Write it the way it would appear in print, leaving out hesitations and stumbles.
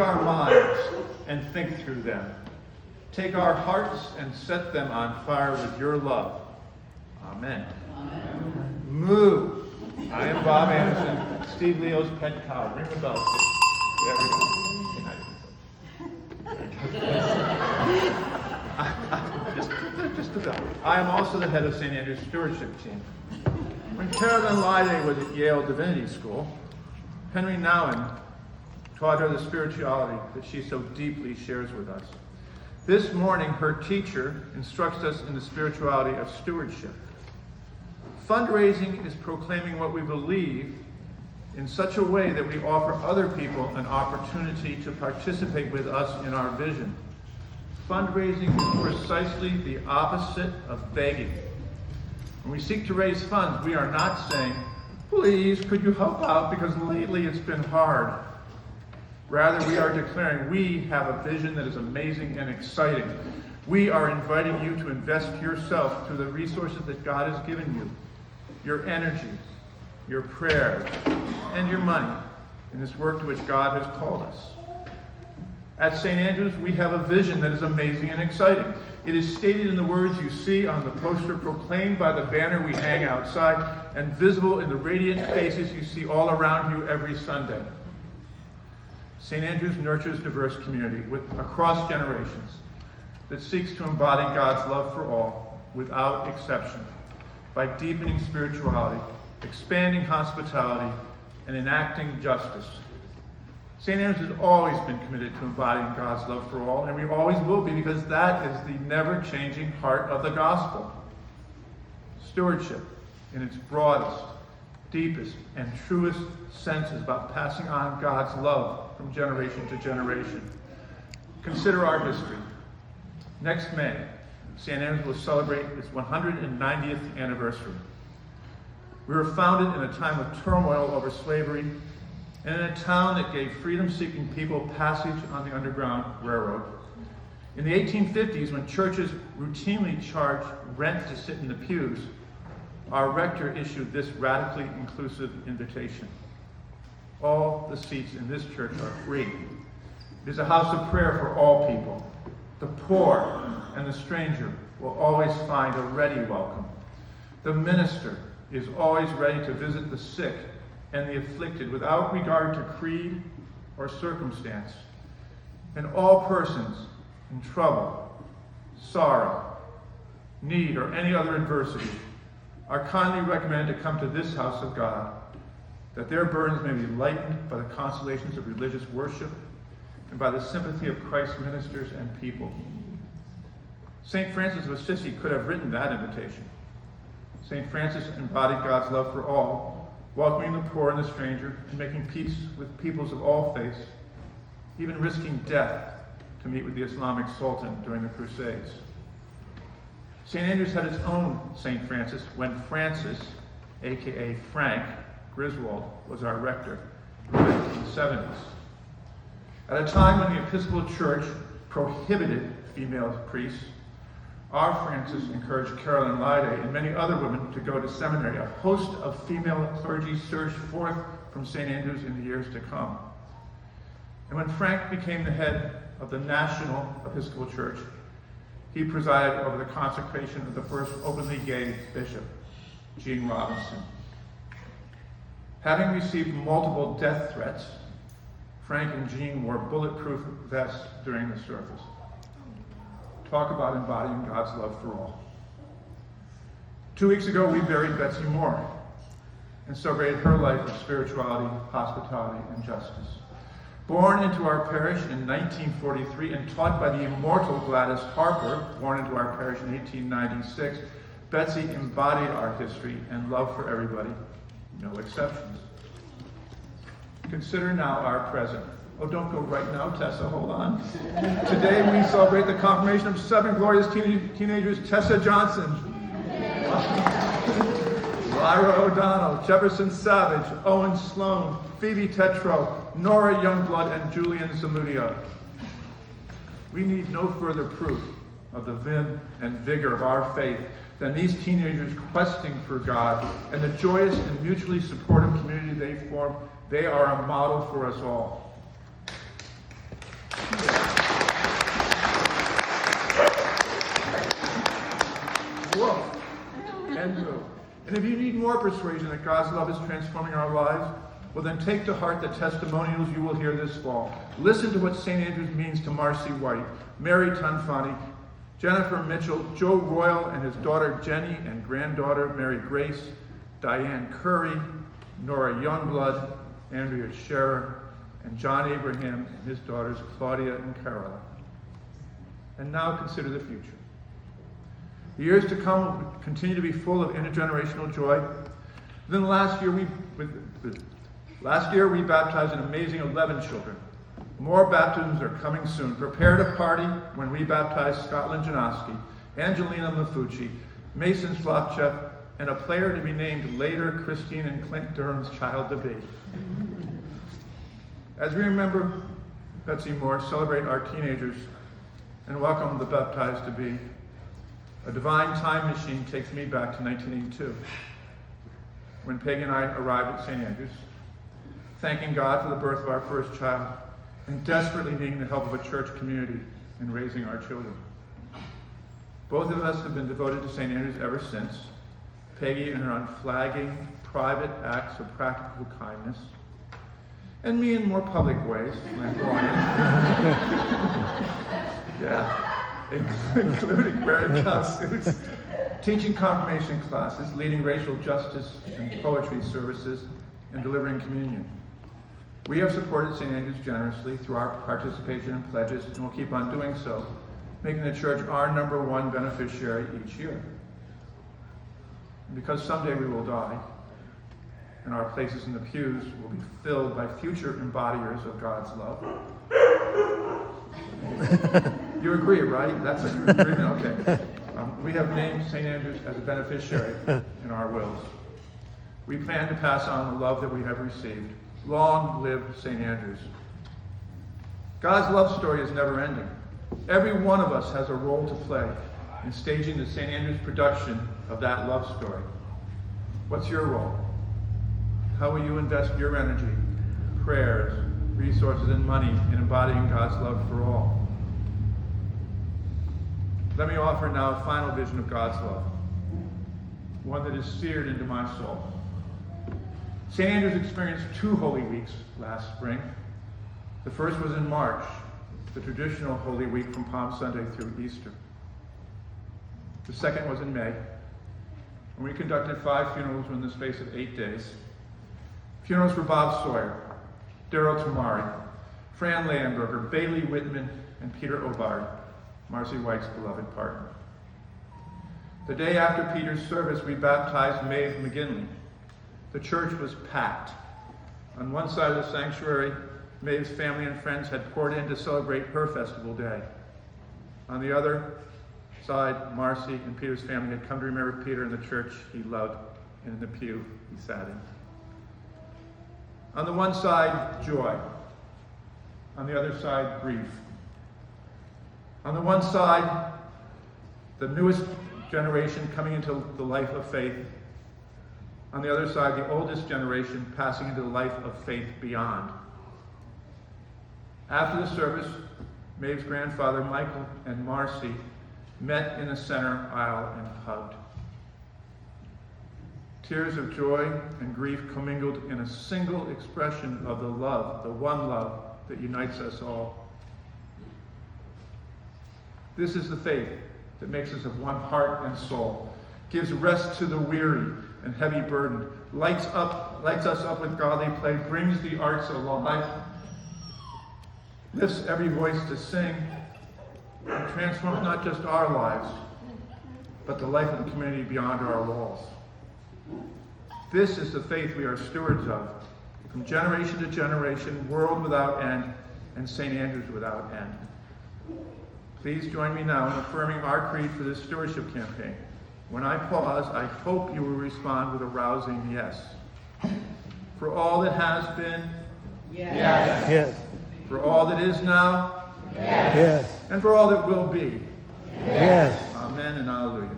our minds and think through them. Take our hearts and set them on fire with your love. Amen. Amen. Moo. I am Bob Anderson, Steve Leo's pet cow. Ring the bell. There we go. Just the bell. I am also the head of St. Andrew's Stewardship team. When Carolyn Lyday was at Yale Divinity School, Henry Nouwen taught her the spirituality that she so deeply shares with us. This morning, her teacher instructs us in the spirituality of stewardship. Fundraising is proclaiming what we believe in such a way that we offer other people an opportunity to participate with us in our vision. Fundraising is precisely the opposite of begging. When we seek to raise funds, we are not saying, "Please, could you help out because lately it's been hard." Rather, we are declaring we have a vision that is amazing and exciting. We are inviting you to invest yourself through the resources that God has given you, your energy, your prayers, and your money in this work to which God has called us. At St. Andrew's, we have a vision that is amazing and exciting. It is stated in the words you see on the poster, proclaimed by the banner we hang outside, and visible in the radiant faces you see all around you every Sunday. St. Andrew's nurtures diverse community across generations that seeks to embody God's love for all without exception by deepening spirituality, expanding hospitality, and enacting justice. St. Andrew's has always been committed to embodying God's love for all, and we always will be, because that is the never-changing heart of the gospel. Stewardship, in its broadest, deepest, and truest sense, is about passing on God's love from generation to generation. Consider our history. Next May, St. Andrew's will celebrate its 190th anniversary. We were founded in a time of turmoil over slavery and in a town that gave freedom-seeking people passage on the Underground Railroad. In the 1850s, when churches routinely charged rent to sit in the pews, our rector issued this radically inclusive invitation. All the seats in this church are free. It is a house of prayer for all people. The poor and the stranger will always find a ready welcome. The minister is always ready to visit the sick and the afflicted without regard to creed or circumstance. And all persons in trouble, sorrow, need, or any other adversity are kindly recommended to come to this house of God, that their burdens may be lightened by the consolations of religious worship and by the sympathy of Christ's ministers and people. St. Francis of Assisi could have written that invitation. St. Francis embodied God's love for all, welcoming the poor and the stranger and making peace with peoples of all faiths, even risking death to meet with the Islamic Sultan during the Crusades. St. Andrew's had its own St. Francis when Francis, aka Frank Griswold, was our rector in the 1970s. At a time when the Episcopal Church prohibited female priests, our Francis encouraged Carolyn Lyday and many other women to go to seminary. A host of female clergy surged forth from St. Andrew's in the years to come. And when Frank became the head of the National Episcopal Church, he presided over the consecration of the first openly gay bishop, Jean Robinson. Having received multiple death threats, Frank and Jean wore bulletproof vests during the service. Talk about embodying God's love for all. 2 weeks ago, we buried Betsy Moore and celebrated her life of spirituality, hospitality, and justice. Born into our parish in 1943 and taught by the immortal Gladys Harper, born into our parish in 1896, Betsy embodied our history and love for everybody, no exceptions. Consider now our present. Oh, don't go right now, Tessa, hold on. Today we celebrate the confirmation of 7 glorious teenagers: Tessa Johnson, Lyra O'Donnell, Jefferson Savage, Owen Sloan, Phoebe Tetro, Nora Youngblood, and Julian Zamudio. We need no further proof of the vim and vigor of our faith than these teenagers questing for God and the joyous and mutually supportive community they form. They are a model for us all. And if you need more persuasion that God's love is transforming our lives, well then take to heart the testimonials you will hear this fall. Listen to what St. Andrews means to Marcy White, Mary Tanfani, Jennifer Mitchell, Joe Royal and his daughter Jenny and granddaughter Mary Grace, Diane Curry, Nora Youngblood, Andrea Scherer, and John Abraham and his daughters Claudia and Carola. And now consider the future. The years to come will continue to be full of intergenerational joy. Then last year we baptized an amazing 11 children. More baptisms are coming soon. Prepare to party when we baptize Scotland Janoski, Angelina Mafucci, Mason Slopchef, and a player to be named later Christine and Clint Durham's child to be. As we remember Betsy Moore, celebrate our teenagers, and welcome the baptized to be, a divine time machine takes me back to 1982, when Peggy and I arrived at St. Andrews, thanking God for the birth of our first child, and desperately needing the help of a church community in raising our children. Both of us have been devoted to St. Andrews ever since. Peggy in her unflagging, private acts of practical kindness, and me in more public ways, including wearing suits, teaching confirmation classes, leading racial justice and poetry services, and delivering communion. We have supported St. Andrews generously through our participation in pledges, and will keep on doing so, making the church our #1 beneficiary each year. Because someday we will die, and our places in the pews will be filled by future embodiers of God's love. You agree, right? That's an agreement? Okay. We have named St. Andrews as a beneficiary in our wills. We plan to pass on the love that we have received. Long live St. Andrews. God's love story is never ending. Every one of us has a role to play in staging the St. Andrews production of that love story. What's your role? How will you invest your energy, prayers, resources, and money in embodying God's love for all? Let me offer now a final vision of God's love, one that is seared into my soul. St. Andrews experienced 2 Holy Weeks last spring. The first was in March, the traditional Holy Week from Palm Sunday through Easter. The second was in May, and we conducted 5 funerals in the space of 8 days. Funerals for Bob Sawyer, Darrell Tamari, Fran Leyenberger, Bailey Whitman, and Peter Obard, Marcy White's beloved partner. The day after Peter's service, we baptized Maeve McGinley. The church was packed. On one side of the sanctuary, Maeve's family and friends had poured in to celebrate her festival day. On the other side, Marcy and Peter's family had come to remember Peter in the church he loved and in the pew he sat in. On the one side, joy. On the other side, grief. On the one side, the newest generation coming into the life of faith. On the other side, the oldest generation passing into the life of faith beyond. After the service, Maeve's grandfather, Michael, and Marcy met in the center aisle and hugged. Tears of joy and grief commingled in a single expression of the love, the one love that unites us all. This is the faith that makes us of one heart and soul, gives rest to the weary and heavy burdened, lights us up with godly play, brings the arts alive, lifts every voice to sing, and transforms not just our lives, but the life of the community beyond our walls. This is the faith we are stewards of, from generation to generation, world without end, and St. Andrews without end. Please join me now in affirming our creed for this stewardship campaign. When I pause, I hope you will respond with a rousing yes. For all that has been, yes. Yes. For all that is now, Yes. Yes. and for all that will be. Yes. Amen and hallelujah.